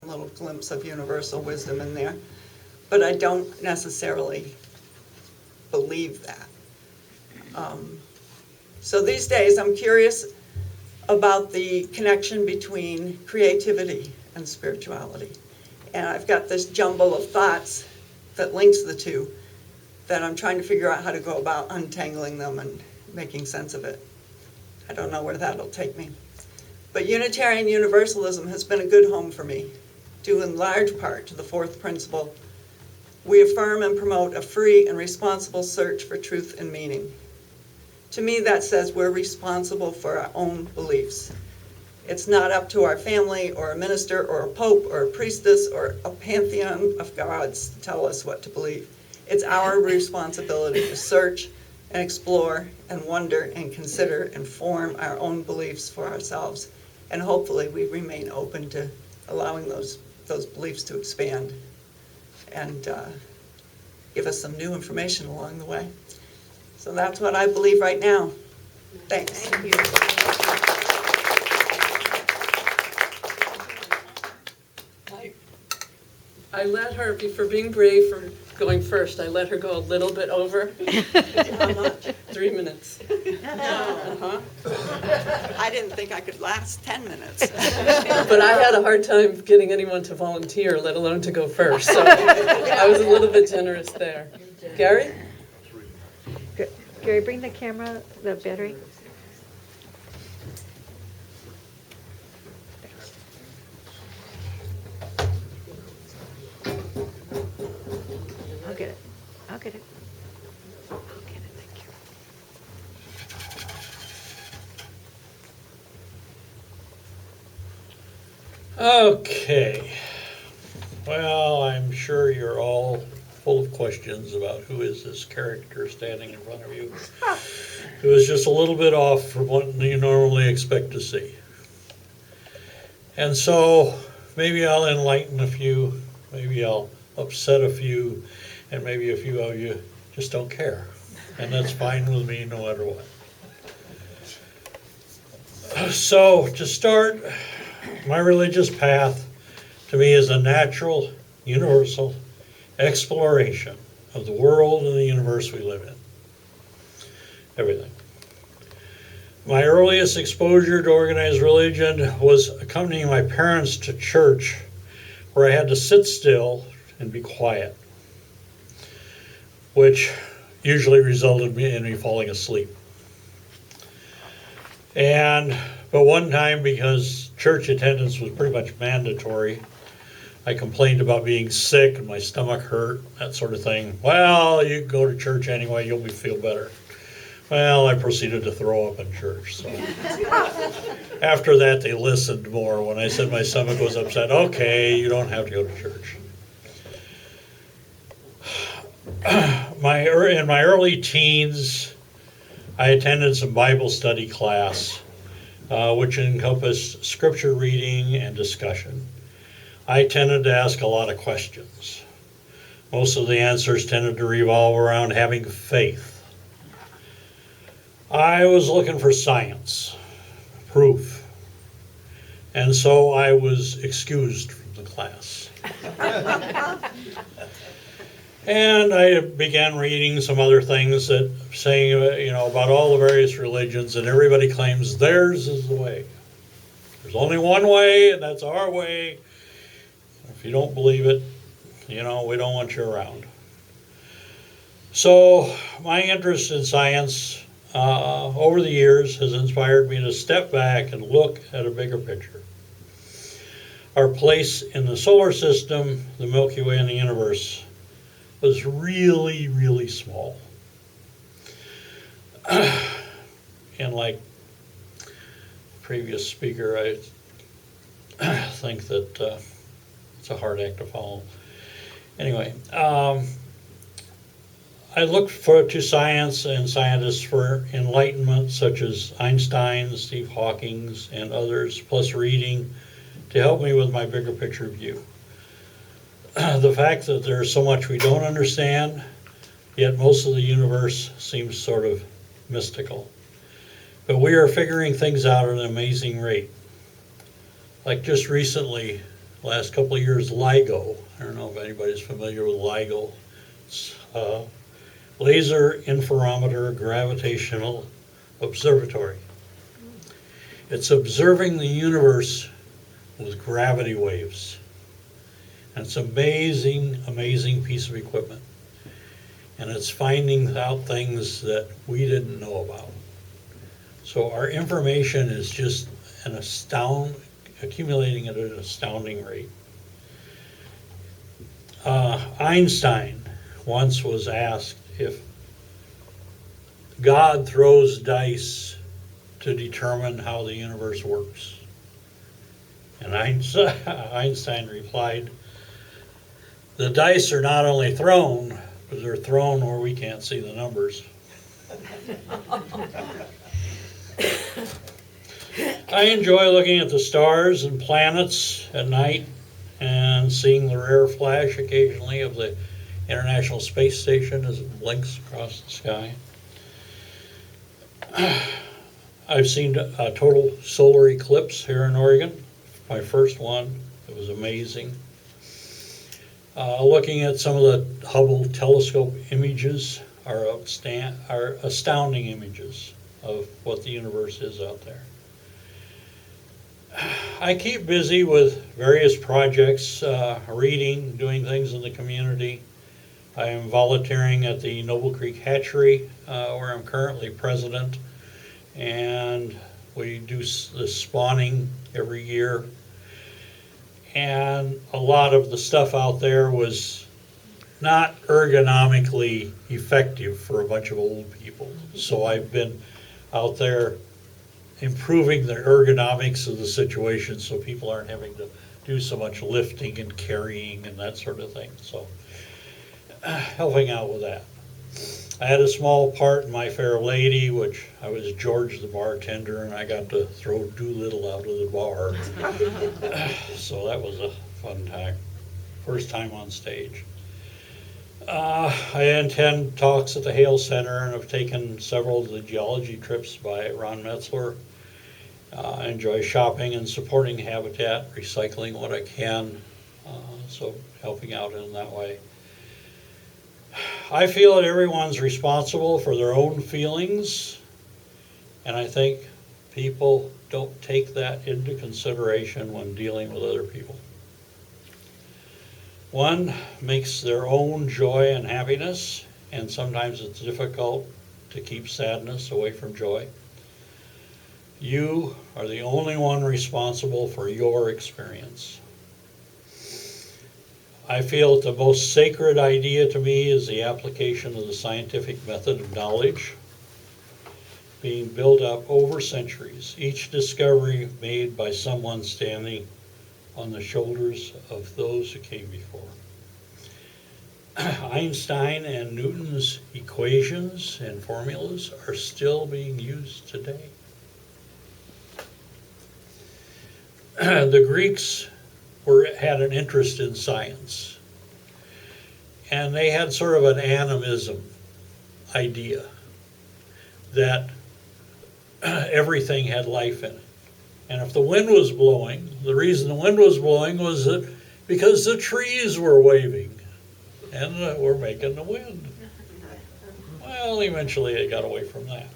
little glimpse of universal wisdom in there, but I don't necessarily believe that. So these days I'm curious about the connection between creativity and spirituality. And I've got this jumble of thoughts that links the two that I'm trying to figure out how to go about untangling them and making sense of it. I don't know where that'll take me. But Unitarian Universalism has been a good home for me, due in large part to the fourth principle. We affirm and promote a free and responsible search for truth and meaning. To me, that says we're responsible for our own beliefs. It's not up to our family or a minister or a pope or a priestess or a pantheon of gods to tell us what to believe. It's our responsibility to search and explore and wonder and consider and form our own beliefs for ourselves. And hopefully we remain open to allowing those beliefs to expand and give us some new information along the way. So that's what I believe right now. Thanks. Thank you. I let her, for being brave for going first, I let her go a little bit over. How much? 3 minutes. Uh-huh. I didn't think I could last 10 minutes. But I had a hard time getting anyone to volunteer, let alone to go first. So I was a little bit generous there. Gary? Gary, bring the camera, the battery. I'll get it. I'll get it. I'll get it, thank you. Okay. Well, I'm sure you're all full of questions about who is this character standing in front of you. It was just a little bit off from what you normally expect to see. And so maybe I'll enlighten a few, maybe I'll upset a few, and maybe a few of you just don't care. And that's fine with me no matter what. So to start, my religious path to me is a natural, universal exploration of the world and the universe we live in. Everything. My earliest exposure to organized religion was accompanying my parents to church, where I had to sit still and be quiet, which usually resulted in me falling asleep. But one time, because church attendance was pretty much mandatory, I complained about being sick and my stomach hurt, that sort of thing. Well, you can go to church anyway, you'll feel better. Well, I proceeded to throw up in church. So after that, they listened more. When I said my stomach was upset, okay, you don't have to go to church. In my early teens, I attended some Bible study class, which encompassed scripture reading and discussion. I tended to ask a lot of questions. Most of the answers tended to revolve around having faith. I was looking for science, proof, and so I was excused from the class. And I began reading some other things that saying, about all the various religions, and everybody claims theirs is the way. There's only one way, and that's our way. If you don't believe it, we don't want you around. So my interest in science over the years has inspired me to step back and look at a bigger picture. Our place in the solar system, the Milky Way, and the universe was really, really small. And like the previous speaker, I think that it's a hard act to follow. Anyway, I looked to science and scientists for enlightenment, such as Einstein, Steve Hawking, and others, plus reading to help me with my bigger picture view. The fact that there's so much we don't understand, yet most of the universe seems sort of mystical. But we are figuring things out at an amazing rate. Like just recently, last couple of years, LIGO. I don't know if anybody's familiar with LIGO. It's Laser Interferometer Gravitational Observatory. It's observing the universe with gravity waves. And it's an amazing, amazing piece of equipment. And it's finding out things that we didn't know about. So our information is just accumulating at an astounding rate. Einstein once was asked if God throws dice to determine how the universe works. And Einstein replied, "The dice are not only thrown, but they're thrown where we can't see the numbers." I enjoy looking at the stars and planets at night and seeing the rare flash occasionally of the International Space Station as it blinks across the sky. I've seen a total solar eclipse here in Oregon, my first one. It was amazing. Looking at some of the Hubble telescope images are astounding images of what the universe is out there. I keep busy with various projects, reading, doing things in the community. I am volunteering at the Noble Creek Hatchery, where I'm currently president, and we do the spawning every year. And a lot of the stuff out there was not ergonomically effective for a bunch of old people. So I've been out there improving the ergonomics of the situation so people aren't having to do so much lifting and carrying and that sort of thing. So helping out with that. I had a small part in My Fair Lady, which I was George the bartender, and I got to throw Doolittle out of the bar. So that was a fun time. First time on stage. I attend talks at the Hale Center and have taken several of the geology trips by Ron Metzler. I enjoy shopping and supporting Habitat, recycling what I can, so helping out in that way. I feel that everyone's responsible for their own feelings, and I think people don't take that into consideration when dealing with other people. One makes their own joy and happiness, and sometimes it's difficult to keep sadness away from joy. You are the only one responsible for your experience. I feel that the most sacred idea to me is the application of the scientific method of knowledge being built up over centuries, each discovery made by someone standing on the shoulders of those who came before. Einstein and Newton's equations and formulas are still being used today. The Greeks had an interest in science, and they had sort of an animism idea that everything had life in it. And if the wind was blowing, the reason the wind was blowing was that because the trees were waving and were making the wind. Well, eventually they got away from that.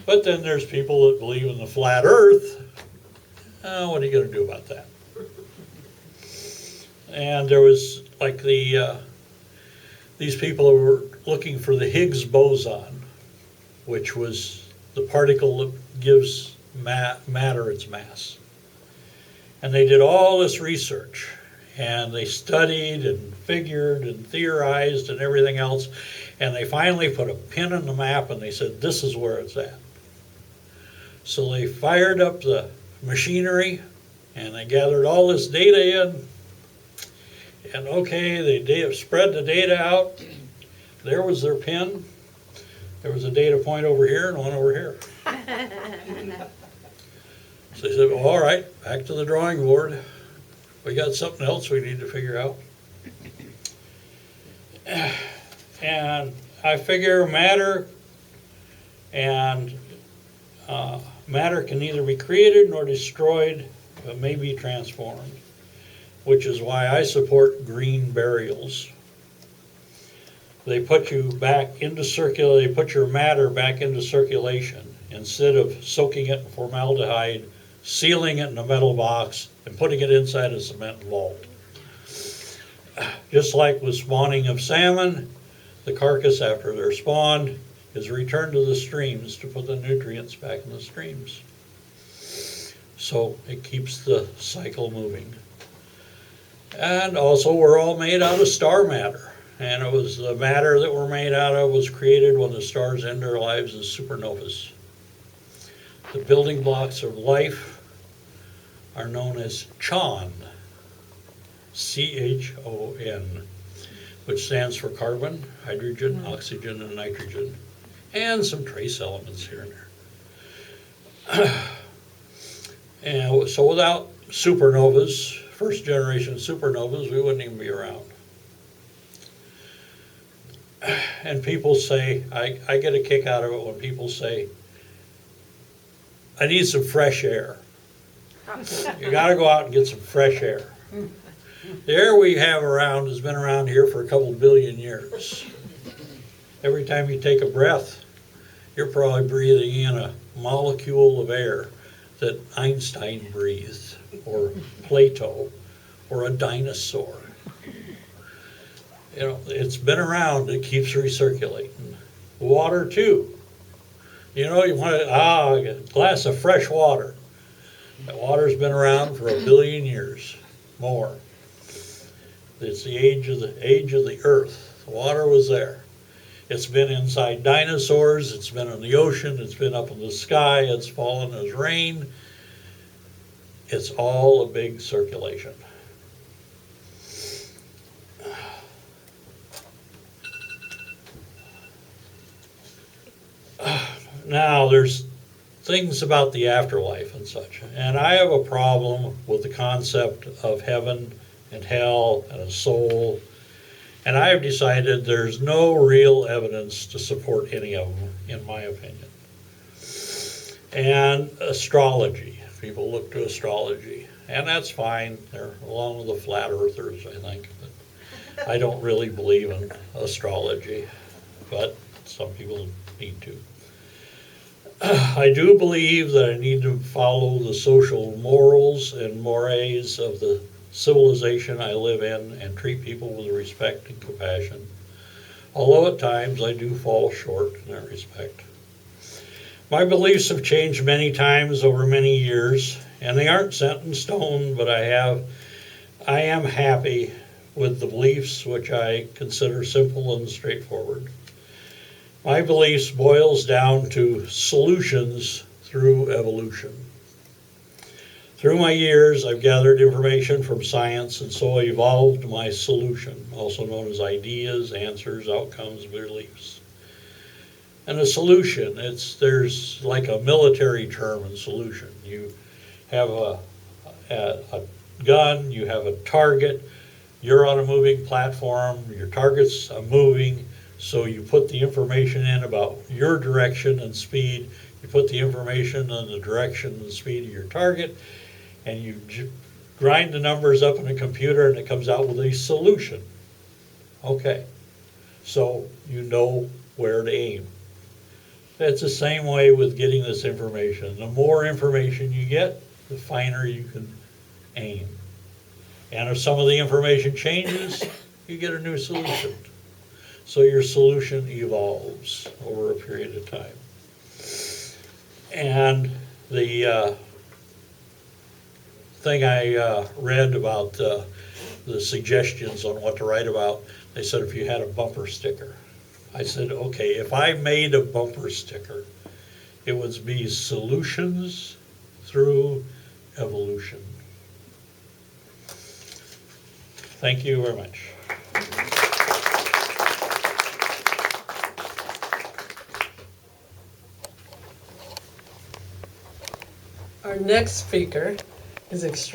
But then there's people that believe in the flat earth. What are you going to do about that? And there was like these people who were looking for the Higgs boson, which was the particle that gives matter its mass. And they did all this research, and they studied and figured and theorized and everything else, and they finally put a pin in the map and they said, this is where it's at. So they fired up the machinery and they gathered all this data in, and okay, they spread the data out. There was their pin. There was a data point over here and one over here. So they said, well, all right, back to the drawing board. We got something else we need to figure out. And I figure matter can neither be created nor destroyed, but may be transformed. which is why I support green burials. They put you back into they put your matter back into circulation instead of soaking it in formaldehyde, sealing it in a metal box, and putting it inside a cement vault. Just like with spawning of salmon, the carcass after they're spawned is returned to the streams to put the nutrients back in the streams. So it keeps the cycle moving. And also we're all made out of star matter. And it was the matter that we're made out of was created when the stars end their lives as supernovas. The building blocks of life are known as CHON, C-H-O-N, which stands for carbon, hydrogen, oxygen, and nitrogen, and some trace elements here and there. And so without supernovas, first generation supernovas, we wouldn't even be around. And people say, I get a kick out of it when people say, I need some fresh air. You gotta go out and get some fresh air. The air we have around has been around here for a couple billion years. Every time you take a breath, you're probably breathing in a molecule of air that Einstein breathed, or Plato, or a dinosaur. You know, it's been around, it keeps recirculating. Water too. You know, you want a glass of fresh water. That water's been around for 1 billion years, more. It's the age of the earth. The water was there. It's been inside dinosaurs, it's been in the ocean, it's been up in the sky, it's fallen as rain. It's all a big circulation. Now, there's things about the afterlife and such, and I have a problem with the concept of heaven and hell and a soul. And I've decided there's no real evidence to support any of them, in my opinion. And astrology, people look to astrology, and that's fine. They're along with the flat earthers, I think. But I don't really believe in astrology, but some people need to. I do believe that I need to follow the social morals and mores of the civilization I live in and treat people with respect and compassion, although at times I do fall short in that respect. My beliefs have changed many times over many years, and they aren't set in stone, but I am happy with the beliefs which I consider simple and straightforward. My beliefs boils down to solutions through evolution. Through my years, I've gathered information from science, and so I evolved my solution, also known as ideas, answers, outcomes, beliefs. And a solution, there's like a military term in solution. You have a gun, you have a target, you're on a moving platform, your target's moving, so you put the information in about your direction and speed, you put the information on the direction and speed of your target, and you grind the numbers up in a computer and it comes out with a solution. Okay, so you know where to aim. It's the same way with getting this information. The more information you get, the finer you can aim. And if some of the information changes, you get a new solution. So your solution evolves over a period of time. And the thing I read about the suggestions on what to write about, they said if you had a bumper sticker. I said, okay, if I made a bumper sticker, it would be solutions through evolution. Thank you very much. Our next speaker is extremely